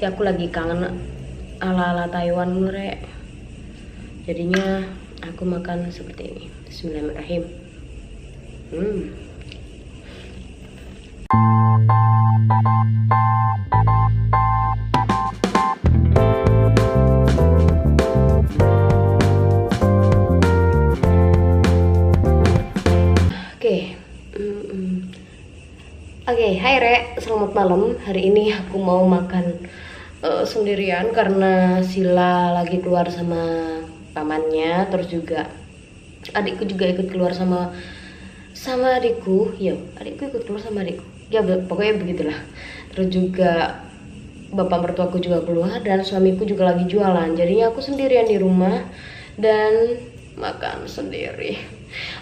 Ya aku lagi kangen ala-ala Taiwan rek. Jadinya aku makan seperti ini. Bismillahirrahmanirrahim. Oke, hai Rek, selamat malam. Hari ini aku mau makan sendirian karena Sila lagi keluar sama pamannya, terus juga adikku juga ikut keluar sama adikku. Ya, adikku ikut keluar sama adikku. Ya, pokoknya begitulah. Terus juga bapak mertuaku juga keluar dan suamiku juga lagi jualan. Jadinya aku sendirian di rumah dan makan sendiri.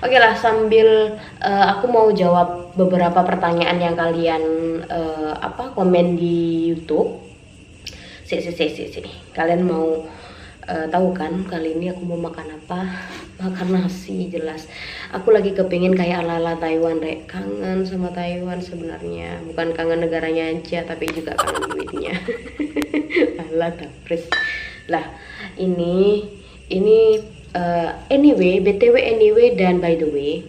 Oke lah, sambil aku mau jawab beberapa pertanyaan yang kalian komen di YouTube. Kalian mau tahu kan kali ini aku mau makan apa? Makan nasi jelas. Aku lagi kepingin kayak ala-ala Taiwan, Rek. Kangen sama Taiwan sebenarnya. Bukan kangen negaranya aja, tapi juga kangen duitnya. Ala tapres. Lah, ini anyway, BTW anyway dan by the way,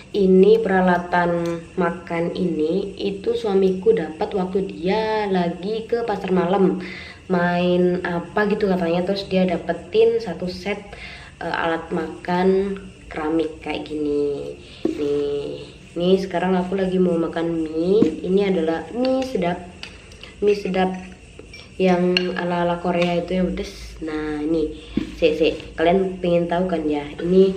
ini peralatan makan ini itu suamiku dapat waktu dia lagi ke pasar malam main apa gitu katanya, terus dia dapetin satu set alat makan keramik kayak gini. Nih sekarang aku lagi mau makan mie. Ini adalah mie sedap yang ala-ala Korea itu yang pedes. Nah ini kalian pengen tahu kan ya, ini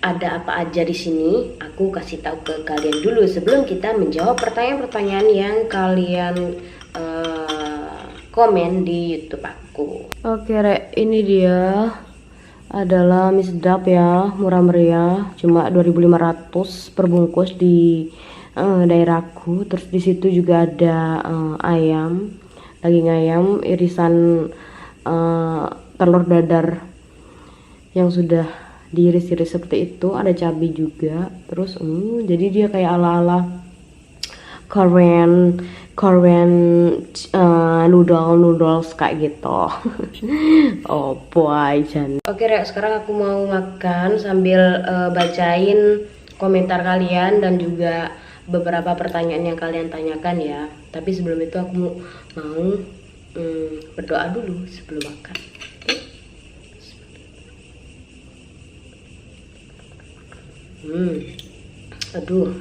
ada apa aja di sini? Aku kasih tahu ke kalian dulu sebelum kita menjawab pertanyaan-pertanyaan yang kalian komen di YouTube aku. Oke Rek, ini dia adalah mie sedap ya, murah meriah, cuma 2.500 per bungkus di daerahku. Terus di situ juga ada ayam, daging ayam, irisan telur dadar yang sudah diiris-iris seperti itu, ada cabai juga. Terus jadi dia kayak ala-ala Korean noodles kayak gitu. Oh boy, Oke Rek, sekarang aku mau makan sambil bacain komentar kalian dan juga beberapa pertanyaan yang kalian tanyakan ya. Tapi sebelum itu aku mau berdoa dulu sebelum makan. Aduh,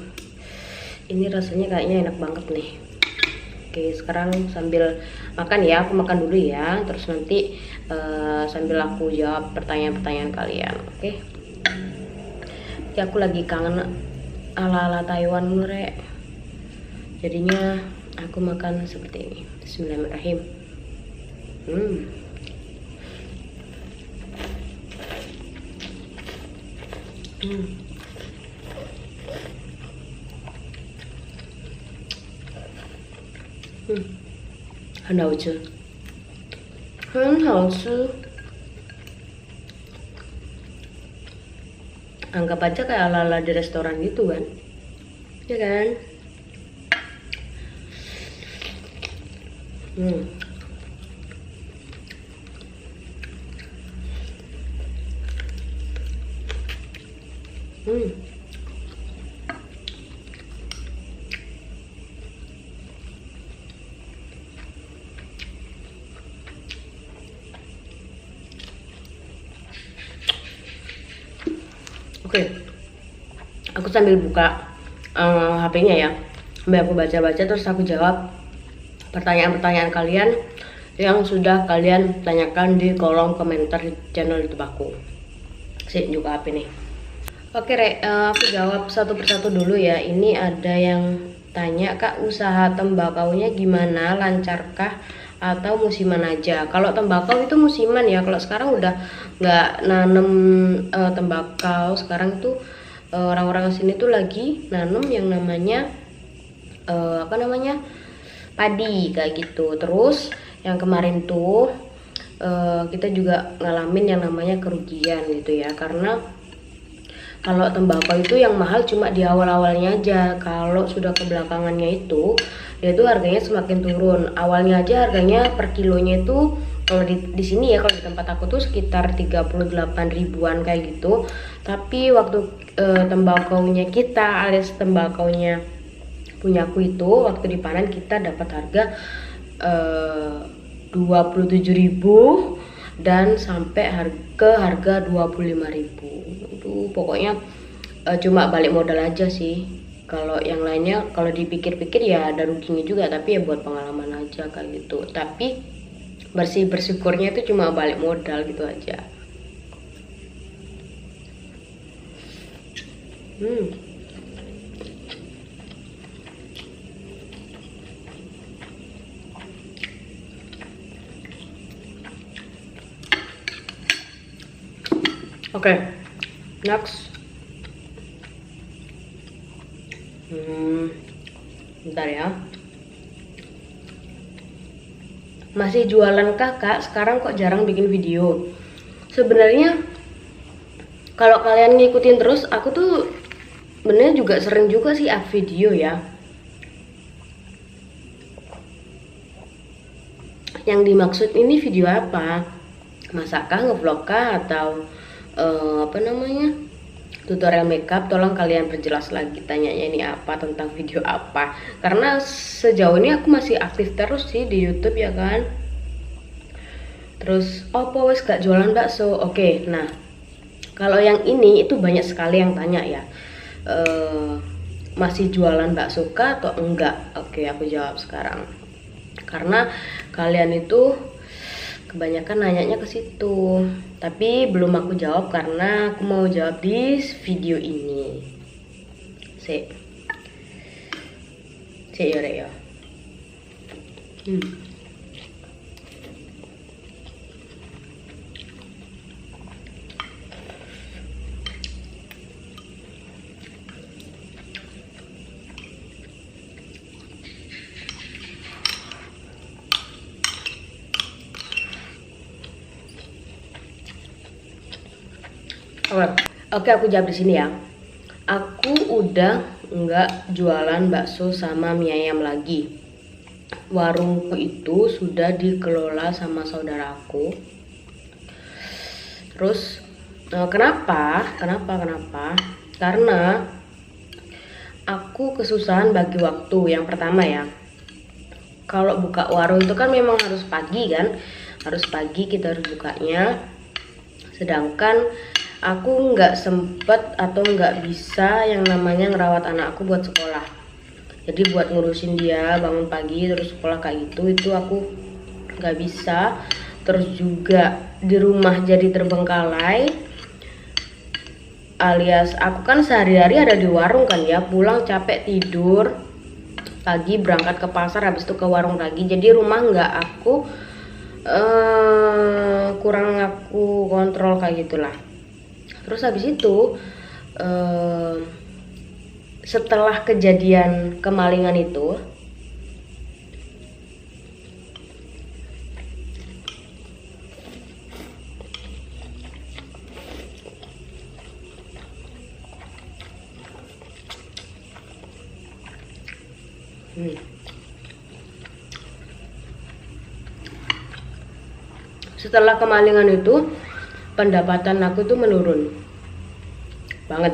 ini rasanya kayaknya enak banget nih. Oke, sekarang sambil makan ya, aku makan dulu ya, terus nanti sambil aku jawab pertanyaan-pertanyaan kalian. Oke. Ya aku lagi kangen ala-ala Taiwan Rek. Jadinya aku makan seperti ini. Bismillahirrahmanirrahim. Anggap aja kayak ala-ala di restoran gitu kan, ya kan? Oke, aku sambil buka HP-nya ya, sambil aku baca-baca terus aku jawab pertanyaan-pertanyaan kalian yang sudah kalian tanyakan di kolom komentar di channel YouTube aku. Juga HP nih. Oke Rek, aku jawab satu persatu dulu ya. Ini ada yang tanya, Kak, usaha tembakaunya gimana, lancarkah atau musiman aja? Kalau tembakau itu musiman ya, kalau sekarang udah nggak nanem tembakau. Sekarang tuh orang-orang sini tuh lagi nanem yang namanya padi kayak gitu. Terus yang kemarin tuh kita juga ngalamin yang namanya kerugian gitu ya, karena kalau tembakau itu yang mahal cuma di awal-awalnya aja. Kalau sudah ke belakangannya itu dia tuh harganya semakin turun. Awalnya aja harganya per kilonya itu kalau di sini ya, kalau di tempat aku tuh sekitar 38 ribuan kayak gitu. Tapi waktu tembakaunya kita alias tembakaunya punyaku itu waktu dipanen kita dapat harga 27.000 dan sampai harga 25.000. Itu pokoknya cuma balik modal aja sih. Kalau yang lainnya kalau dipikir-pikir ya ada ruginya juga, tapi ya buat pengalaman aja kayak gitu. Tapi bersyukurnya itu cuma balik modal gitu aja. Oke, next. Bentar ya. Masih jualan kakak, sekarang kok jarang bikin video. Sebenarnya kalau kalian ngikutin terus, aku tuh bener juga sering juga sih up video ya. Yang dimaksud ini video apa? Masak kah, ngevlog kah, atau apa namanya, tutorial makeup? Tolong kalian perjelas lagi, tanyanya ini apa, tentang video apa, karena sejauh ini aku masih aktif terus sih di YouTube ya kan. Terus opo wes gak jualan bakso? Oke, nah kalau yang ini itu banyak sekali yang tanya ya, masih jualan bakso kah atau enggak? Oke, aku jawab sekarang karena kalian itu kebanyakan nanyanya ke situ, tapi belum aku jawab karena aku mau jawab di video ini. Sik ya. Oke, aku jawab di sini ya. Aku udah nggak jualan bakso sama mie ayam lagi. Warungku itu sudah dikelola sama saudaraku. Terus kenapa? Karena aku kesusahan bagi waktu. Yang pertama ya, kalau buka warung itu kan memang harus pagi kan, harus pagi kita harus bukanya. Sedangkan aku nggak sempet atau nggak bisa yang namanya ngerawat anakku buat sekolah. Jadi buat ngurusin dia bangun pagi terus sekolah kayak gitu, itu aku nggak bisa. Terus juga di rumah jadi terbengkalai, alias aku kan sehari-hari ada di warung kan ya, pulang capek tidur, pagi berangkat ke pasar, habis itu ke warung lagi. Jadi rumah nggak aku kurang aku kontrol kayak gitulah. Terus habis itu setelah kejadian kemalingan itu, pendapatan aku tuh menurun banget.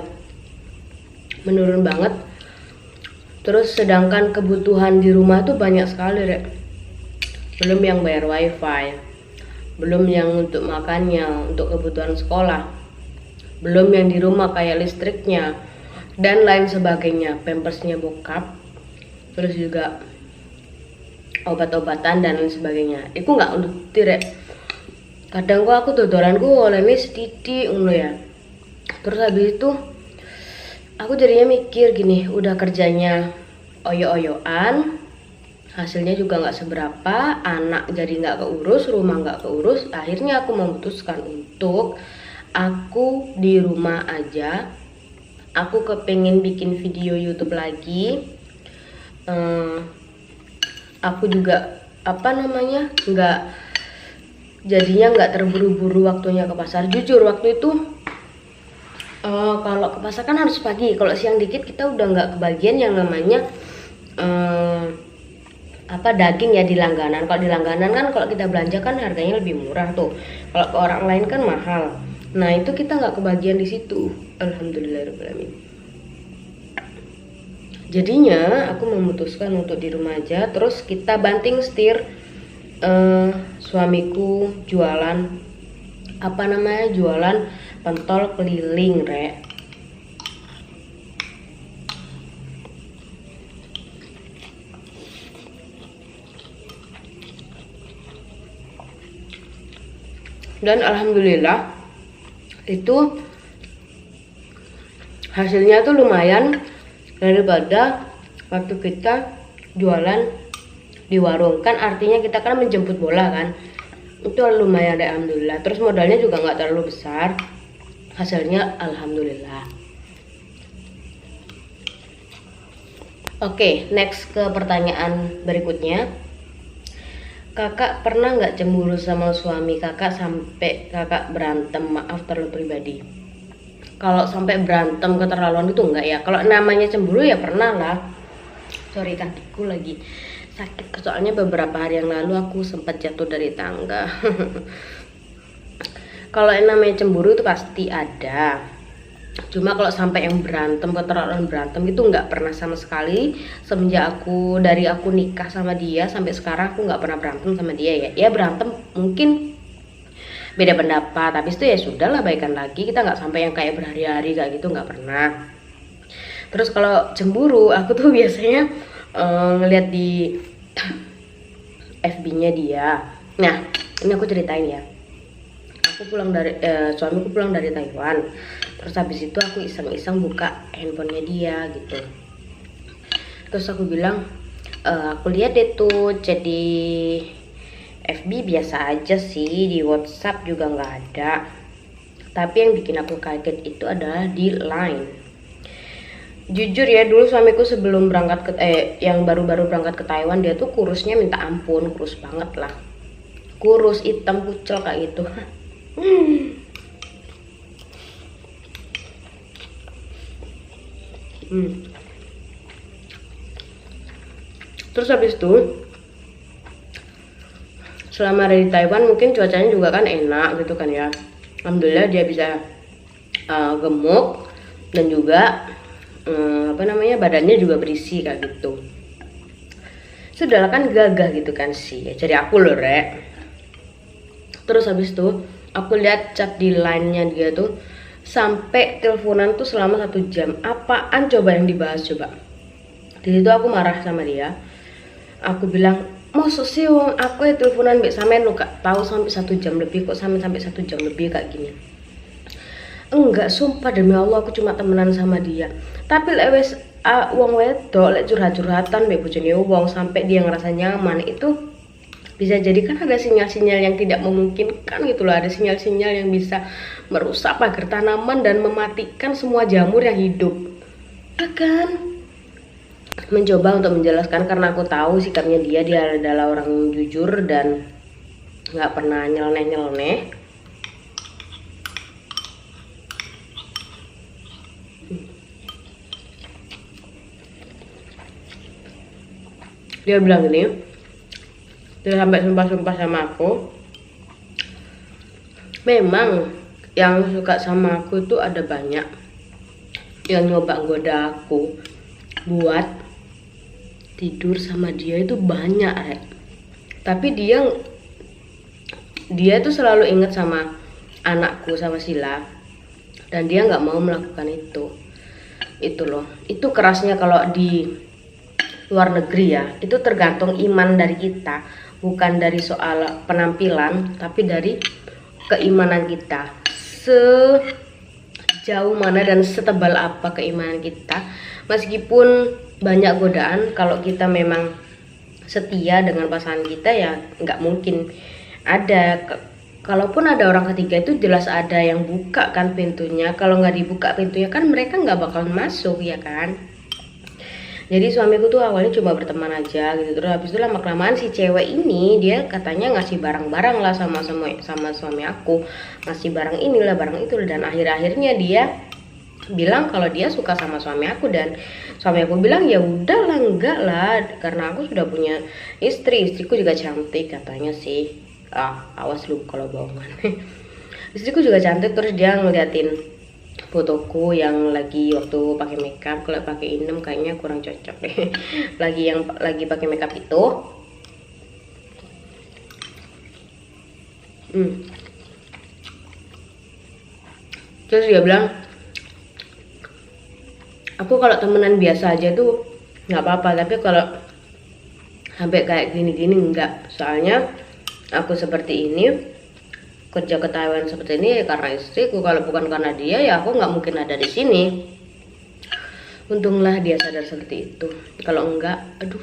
Terus sedangkan kebutuhan di rumah tuh banyak sekali, Rek. Belum yang bayar wifi, belum yang untuk makannya, untuk kebutuhan sekolah, belum yang di rumah kayak listriknya dan lain sebagainya, pampersnya bokap, terus juga obat-obatan dan lain sebagainya. Iku nggak untuk Rek. Kadang kok aku dodoranku olehnya setitik ngono ya. Terus habis itu aku jadinya mikir gini, udah kerjanya oyo-oyoan, hasilnya juga nggak seberapa, anak jadi nggak keurus, rumah nggak keurus. Akhirnya aku memutuskan untuk aku di rumah aja. Aku kepengen bikin video YouTube lagi. Aku juga nggak terburu-buru waktunya ke pasar. Jujur waktu itu kalau ke pasar kan harus pagi. Kalau siang dikit kita udah nggak kebagian yang namanya apa daging ya di langganan. Kalau di langganan kan kalau kita belanja kan harganya lebih murah tuh. Kalau ke orang lain kan mahal. Nah itu kita nggak kebagian di situ. Alhamdulillahirobbilalamin. Jadinya aku memutuskan untuk di rumah aja. Terus kita banting setir. Suamiku jualan apa namanya, jualan pentol keliling, Rek. Dan alhamdulillah itu hasilnya tuh lumayan daripada waktu kita jualan di warung. Kan artinya kita kan menjemput bola kan, itu lumayan deh alhamdulillah. Terus modalnya juga nggak terlalu besar, hasilnya alhamdulillah. Oke, next ke pertanyaan berikutnya. Kakak pernah nggak cemburu sama suami kakak sampai kakak berantem? Maaf terlalu pribadi. Kalau sampai berantem keterlaluan itu enggak ya. Kalau namanya cemburu ya pernah lah. Sorry, kakiku lagi sakit. Soalnya beberapa hari yang lalu aku sempat jatuh dari tangga. Kalau yang namanya cemburu itu pasti ada. Cuma kalau sampai yang berantem, keterlaluan berantem itu nggak pernah sama sekali. Semenjak dari aku nikah sama dia sampai sekarang aku nggak pernah berantem sama dia ya. Ya berantem mungkin beda pendapat, tapi itu ya sudah lah, baikan lagi. Kita nggak sampai yang kayak berhari-hari kayak gitu, nggak pernah. Terus kalau cemburu aku tuh biasanya ngeliat di FB-nya dia. Nah ini aku ceritain ya. Aku pulang dari suamiku pulang dari Taiwan. Terus habis itu aku iseng-iseng buka handphonenya dia gitu. Terus aku bilang, aku lihat itu jadi FB biasa aja sih, di WhatsApp juga nggak ada. Tapi yang bikin aku kaget itu adalah di Line. Jujur ya, dulu suamiku sebelum berangkat yang baru-baru berangkat ke Taiwan, dia tuh kurusnya minta ampun, kurus banget lah. Kurus, hitam, kucel kayak gitu. Terus habis itu selama ada di Taiwan mungkin cuacanya juga kan enak gitu kan ya. Alhamdulillah dia bisa gemuk dan juga badannya juga berisi kayak gitu. Sudahlah kan gagah gitu kan sih ya, jadi aku loh, Rek. Terus habis itu aku lihat chat di line-nya dia tuh sampai teleponan tuh selama 1 jam. Apaan coba yang dibahas coba? Di situ aku marah sama dia. Aku bilang, maksud sih aku ya teleponan mbak sampean lo gak tahu sampai 1 jam lebih, kok sampai 1 jam lebih kayak gini. Enggak, sumpah demi Allah aku cuma temenan sama dia. Tapi lek wis wong wedok lek curhat-curhatan mbek bojone wong sampai dia ngerasa nyaman, itu bisa jadi kan ada sinyal-sinyal yang tidak memungkinkan gitu loh. Ada sinyal-sinyal yang bisa merusak pagar tanaman dan mematikan semua jamur yang hidup. Akan mencoba untuk menjelaskan karena aku tahu sikapnya dia adalah orang yang jujur dan nggak pernah nyeleneh-nyeleneh. Dia bilang gini, dia sampai sumpah-sumpah sama aku. Memang yang suka sama aku itu ada banyak, yang nyoba goda aku buat tidur sama dia itu banyak, Rek. Tapi dia tuh selalu ingat sama anakku, sama Sila, dan dia nggak mau melakukan itu loh. Itu kerasnya kalau di luar negeri ya, itu tergantung iman dari kita, bukan dari soal penampilan, tapi dari keimanan kita. Sejauh mana dan setebal apa keimanan kita, meskipun banyak godaan, kalau kita memang setia dengan pasangan kita ya nggak mungkin ada. Kalaupun ada orang ketiga itu jelas ada yang buka kan pintunya. Kalau nggak dibuka pintunya kan mereka nggak bakalan masuk ya kan. Jadi suamiku tuh awalnya cuma berteman aja gitu. Terus habis itu lama kelamaan si cewek ini dia katanya ngasih barang-barang lah sama suami aku, ngasih barang inilah barang itu, dan akhirnya dia bilang kalau dia suka sama suami aku, dan suami aku bilang ya udahlah, enggak lah, karena aku sudah punya istri, istriku juga cantik katanya sih. Awas lu kalau bohongan. Istriku juga cantik. Terus dia ngeliatin fotoku yang lagi waktu pakai makeup. Kalau pakai inem kayaknya kurang cocok deh. lagi pakai makeup itu. Terus dia bilang, aku kalau temenan biasa aja tuh nggak apa-apa, tapi kalau sampai kayak gini-gini enggak. Soalnya aku seperti ini, kerja ke Taiwan seperti ini ya karena istriku. Kalau bukan karena dia ya aku nggak mungkin ada di sini. Untunglah dia sadar seperti itu. Kalau enggak, aduh,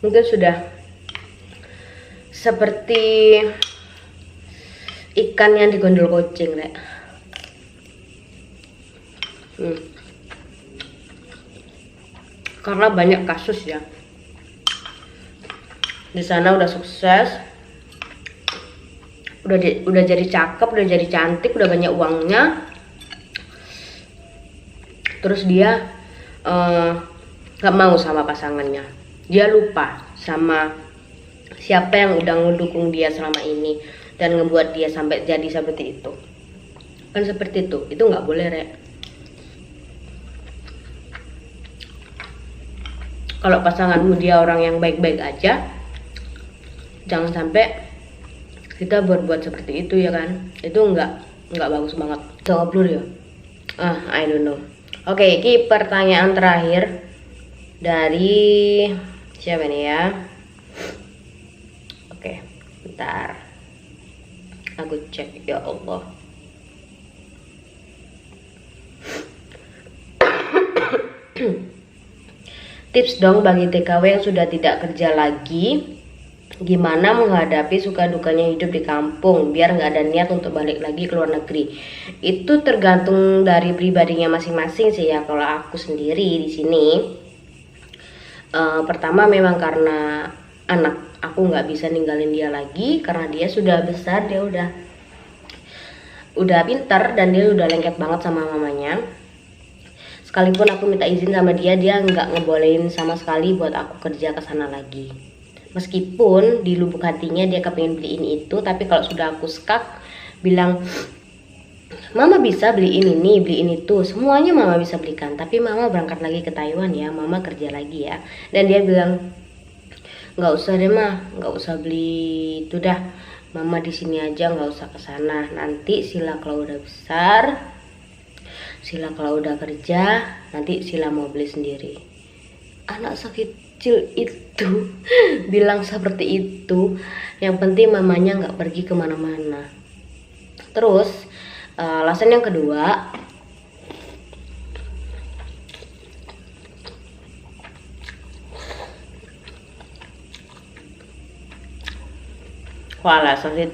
mungkin sudah seperti ikan yang digondol kucing, Rek. Karena banyak kasus ya. Di sana udah sukses, udah jadi cakep, udah jadi cantik, udah banyak uangnya. Terus dia gak mau sama pasangannya. Dia lupa sama siapa yang udah ngedukung dia selama ini dan ngebuat dia sampai jadi seperti itu. Kan seperti itu nggak boleh, Rek. Kalau pasanganmu dia orang yang baik-baik aja, jangan sampai kita berbuat seperti itu ya kan. Itu nggak bagus banget. Jawab dulu ya. I don't know. Oke, ini pertanyaan terakhir dari siapa nih ya? Oke, bentar. Aku cek, ya Allah. Tips dong bagi TKW yang sudah tidak kerja lagi, gimana menghadapi suka dukanya hidup di kampung biar nggak ada niat untuk balik lagi ke luar negeri. Itu tergantung dari pribadinya masing-masing sih ya. Kalau aku sendiri di sini, pertama memang karena anak aku nggak bisa ninggalin dia lagi karena dia sudah besar, dia udah pintar dan dia udah lengket banget sama mamanya. Sekalipun aku minta izin sama dia nggak ngebolehin sama sekali buat aku kerja ke sana lagi. Meskipun di lubuk hatinya dia kepengin beliin itu, tapi kalau sudah aku skak bilang, mama bisa beliin ini, beliin itu, semuanya mama bisa belikan, tapi mama berangkat lagi ke Taiwan ya, mama kerja lagi ya. Dan dia bilang, nggak usah deh mah, nggak usah beli itu dah, mama di sini aja, nggak usah ke sana. Nanti Sila kalau udah besar, Sila kalau udah kerja, nanti Sila mau beli sendiri. Anak sekecil itu bilang seperti itu. Yang penting mamanya nggak pergi kemana-mana. Terus alasan yang kedua,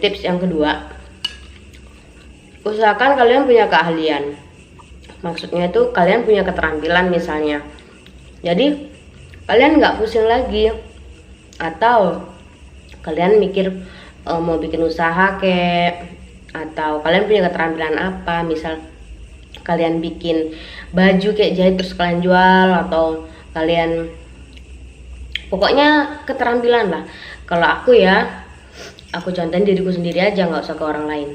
tips yang kedua, usahakan kalian punya keahlian. Maksudnya itu kalian punya keterampilan misalnya. Jadi kalian nggak pusing lagi. Atau kalian mikir mau bikin usaha kek, atau kalian punya keterampilan apa, misal kalian bikin baju kayak jahit terus kalian jual, atau kalian pokoknya keterampilan lah. Kalau aku ya, aku contohin diriku sendiri aja, nggak usah ke orang lain.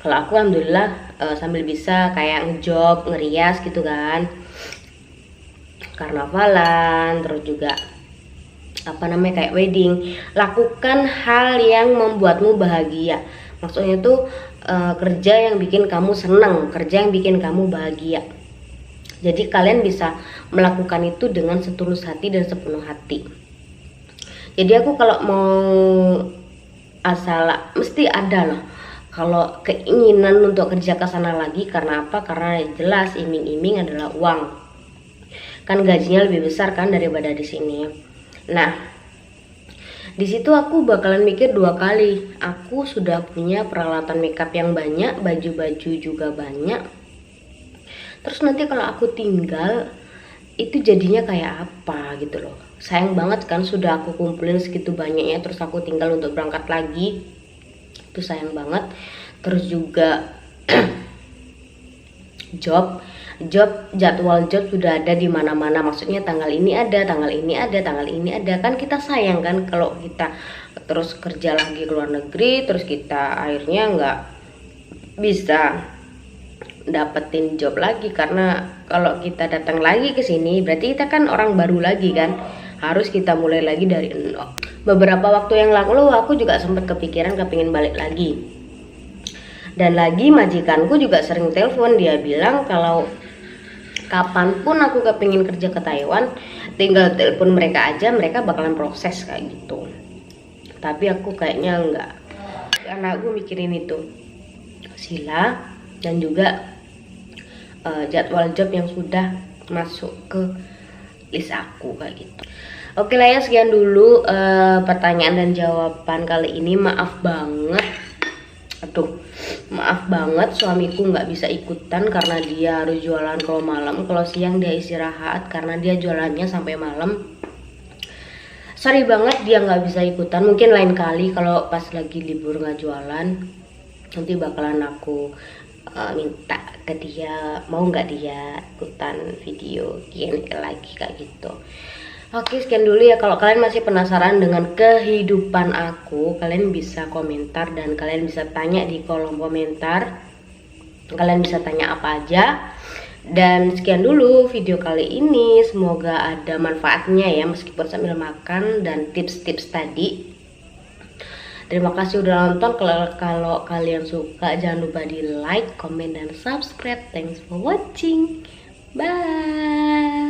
Kalau aku alhamdulillah sambil bisa kayak ngejob, ngerias gitu kan, karnavalan, terus juga kayak wedding. Lakukan hal yang membuatmu bahagia. Maksudnya tuh kerja yang bikin kamu senang, kerja yang bikin kamu bahagia. Jadi kalian bisa melakukan itu dengan setulus hati dan sepenuh hati. Jadi aku kalau mau asal mesti ada loh kalau keinginan untuk kerja ke sana lagi. Karena apa? Karena jelas iming-iming adalah uang. Kan gajinya lebih besar kan daripada di sini. Nah, di situ aku bakalan mikir dua kali. Aku sudah punya peralatan makeup yang banyak, baju-baju juga banyak. Terus nanti kalau aku tinggal, itu jadinya kayak apa gitu loh. Sayang banget kan, sudah aku kumpulin segitu banyaknya, terus aku tinggal untuk berangkat lagi. Itu sayang banget. Terus juga job jadwal job sudah ada di mana-mana, maksudnya tanggal ini ada, tanggal ini ada, tanggal ini ada. Kan kita sayang kan kalau kita terus kerja lagi ke luar negeri terus kita akhirnya nggak bisa dapetin job lagi, karena kalau kita datang lagi ke sini berarti kita kan orang baru lagi kan, harus kita mulai lagi dari nol. Beberapa waktu yang lalu aku juga sempat kepikiran kepingin balik lagi, dan lagi majikanku juga sering telepon, dia bilang kalau kapanpun aku kepingin kerja ke Taiwan tinggal telepon mereka aja, mereka bakalan proses kayak gitu. Tapi aku kayaknya enggak, karena aku mikirin itu sila dan juga jadwal job yang sudah masuk ke list aku kayak gitu. Oke lah ya, sekian dulu pertanyaan dan jawaban kali ini. Maaf banget, maaf banget suamiku nggak bisa ikutan karena dia harus jualan kalau malam, kalau siang dia istirahat karena dia jualannya sampai malam. Sorry banget dia nggak bisa ikutan, mungkin lain kali kalau pas lagi libur nggak jualan nanti bakalan aku minta ke dia, mau nggak dia ikutan video Q&A lagi kayak gitu. Oke, sekian dulu ya. Kalau kalian masih penasaran dengan kehidupan aku, kalian bisa komentar dan kalian bisa tanya di kolom komentar. Kalian bisa tanya apa aja. Dan sekian dulu video kali ini, semoga ada manfaatnya ya meskipun sambil makan dan tips-tips tadi. Terima kasih udah nonton. Kalau kalian suka jangan lupa di like, comment, dan subscribe. Thanks for watching. Bye.